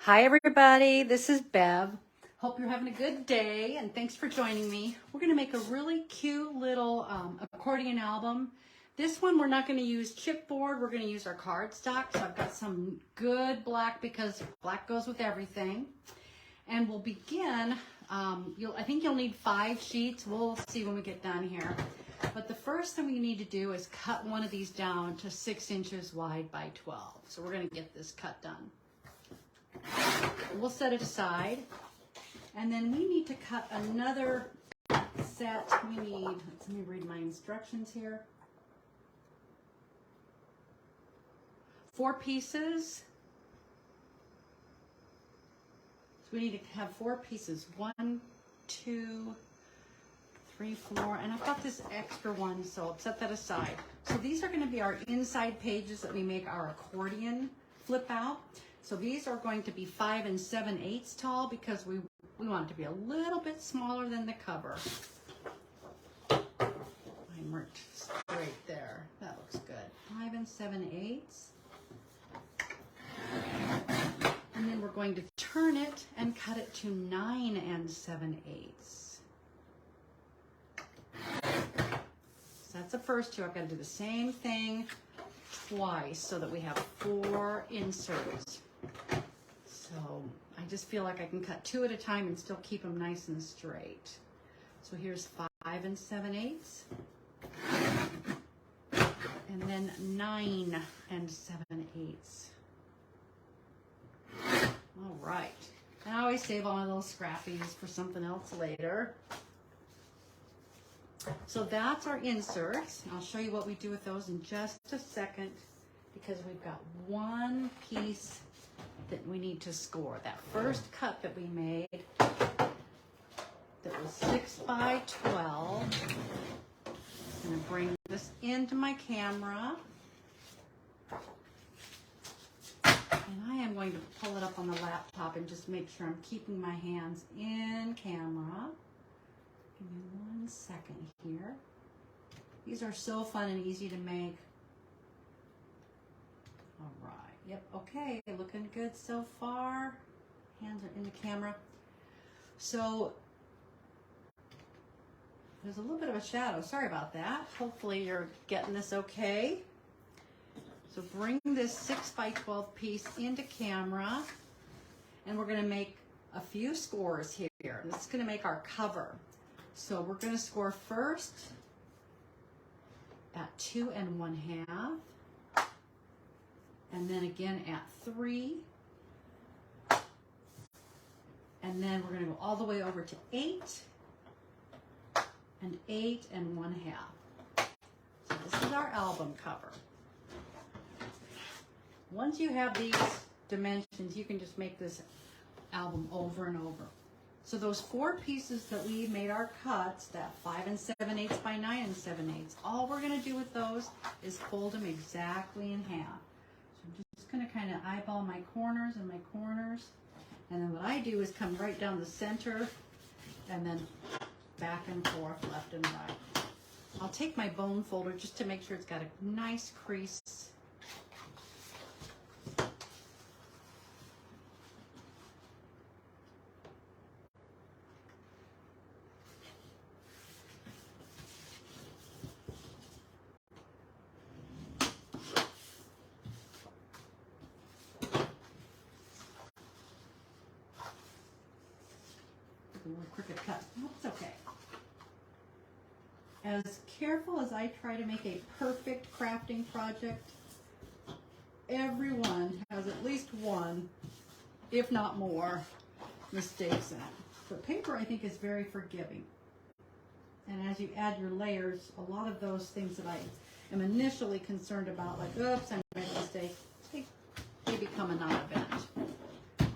Hi everybody, this is Bev. Hope you're having a good day and thanks for joining me. We're going to make a really cute little accordion album. This one we're not going to use chipboard, we're going to use our cardstock. So I've got some good black because black goes with everything. And we'll begin, I think you'll need 5 sheets. We'll see when we get done here. But the first thing we need to do is cut one of these down to 6 inches wide by 12. So we're going to get this cut done. We'll set it aside, and then we need to cut another set. We need, let me read my instructions here. 4 pieces. So we need to have 4 pieces. 1, 2, 3, 4, and I've got this extra one, so I'll set that aside. So these are going to be our inside pages that we make our accordion flip out. So these are going to be 5 7/8 tall because we want it to be a little bit smaller than the cover. I marked straight there. That looks good. 5 7/8. And then we're going to turn it and cut it to 9 7/8. So that's the first 2. I've got to do the same thing twice so that we have 4 inserts. So I just feel like I can cut 2 at a time and still keep them nice and straight. So here's 5 7/8, and then 9 7/8. All right. And I always save all my little scrappies for something else later. So that's our inserts. I'll show you what we do with those in just a second because we've got one piece that we need to score. That first cut that we made that was 6 by 12. I'm going to bring this into my camera. And I am going to pull it up on the laptop and just make sure I'm keeping my hands in camera. Give me 1 second here. These are so fun and easy to make. All right. Yep. Okay. Looking good so far. Hands are in the camera. So there's a little bit of a shadow. Sorry about that. Hopefully you're getting this okay. So bring this 6 by 12 piece into camera, and we're going to make a few scores here. This is going to make our cover. So we're going to score first at 2 1/2, and then again at 3, and then we're going to go all the way over to 8 and 8 1/2. So this is our album cover. Once you have these dimensions, you can just make this album over and over. So those 4 pieces that we made our cuts, that 5 7/8 by 9 7/8, all we're going to do with those is fold them exactly in half. So I'm just going to kind of eyeball my corners and my corners. And then what I do is come right down the center and then back and forth, left and right. I'll take my bone folder just to make sure it's got a nice crease. A little crooked cut. That's okay. As careful as I try to make a perfect crafting project, everyone has at least one, if not more, mistakes in it. But paper, I think, is very forgiving. And as you add your layers, a lot of those things that I am initially concerned about, like, oops, I made a mistake, they become a non-event.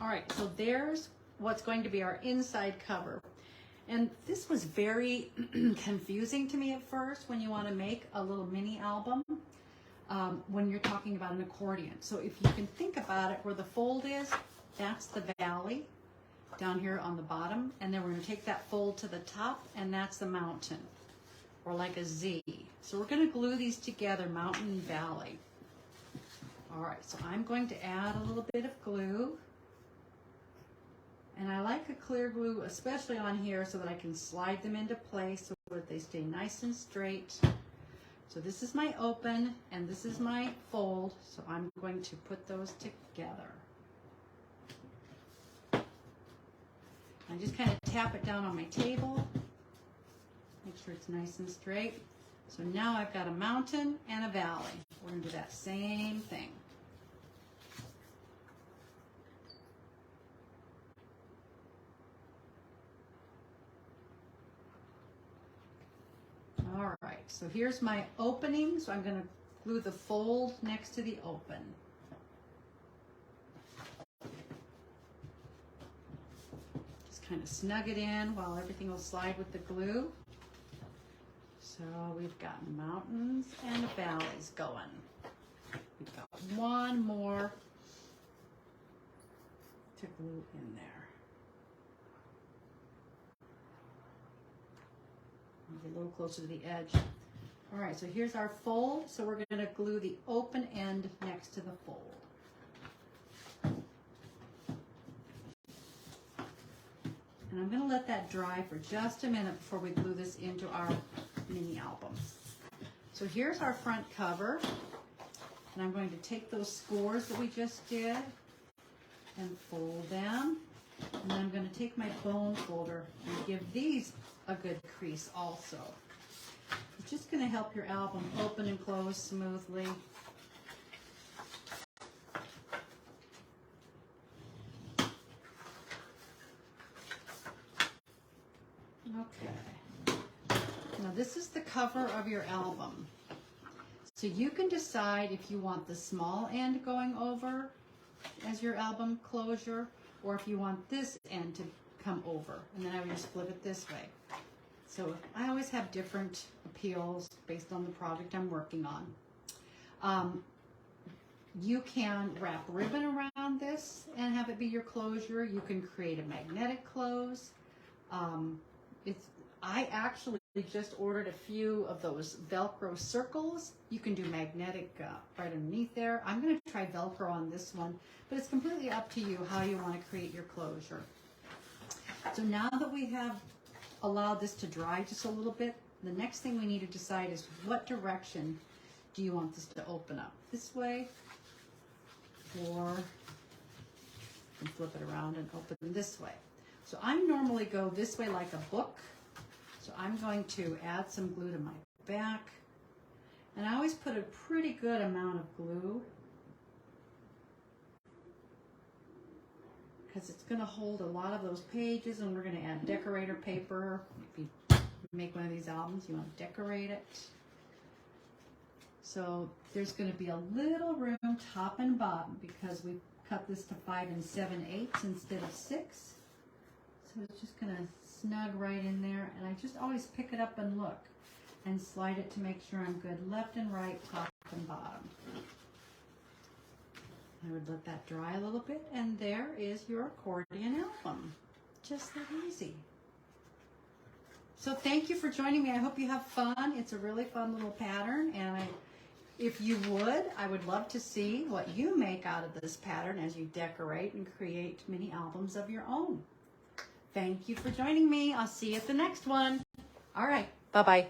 All right, so there's what's going to be our inside cover. And this was very confusing to me at first when you want to make a little mini album when you're talking about an accordion. So if you can think about it, where the fold is, that's the valley down here on the bottom. And then we're going to take that fold to the top, and that's the mountain, or like a Z. So we're going to glue these together, mountain and valley. All right, so I'm going to add a little bit of glue. I like a clear glue, especially on here, so that I can slide them into place so that they stay nice and straight. So this is my open and this is my fold. So I'm going to put those together. I just kind of tap it down on my table. Make sure it's nice and straight. So now I've got a mountain and a valley. We're going to do that same thing. All right, so here's my opening. So I'm going to glue the fold next to the open. Just kind of snug it in while everything will slide with the glue. So we've got mountains and valleys going. We've got one more to glue in there. A little closer to the edge. All right, so here's our fold. So we're going to glue the open end next to the fold. And I'm going to let that dry for just a minute before we glue this into our mini albums. So here's our front cover. And I'm going to take those scores that we just did and fold them. And then I'm going to take my bone folder and give these a good crease also. It's just going to help your album open and close smoothly. Okay. Now this is the cover of your album. So you can decide if you want the small end going over as your album closure, or if you want this end to come over, and then I would just flip it this way. So I always have different appeals based on the project I'm working on. You can wrap ribbon around this and have it be your closure. You can create a magnetic close. I actually just ordered a few of those Velcro circles. You can do magnetic right underneath there. I'm going to try Velcro on this one, but it's completely up to you how you want to create your closure. So now that we have allowed this to dry just a little bit, the next thing we need to decide is what direction do you want this to open up? This way, or you can flip it around and open this way. So I normally go this way like a book. So I'm going to add some glue to my back. And I always put a pretty good amount of glue because it's going to hold a lot of those pages, and we're going to add decorator paper. If you make one of these albums, you want to decorate it. So there's going to be a little room top and bottom because we cut this to 5 7/8 instead of 6. So it's just going to snug right in there, and I just always pick it up and look and slide it to make sure I'm good left and right, top and bottom. I would let that dry a little bit, and there is your accordion album. Just that easy. So thank you for joining me. I hope you have fun. It's a really fun little pattern, and if you would, I would love to see what you make out of this pattern as you decorate and create mini albums of your own. Thank you for joining me. I'll see you at the next one. All right. Bye-bye.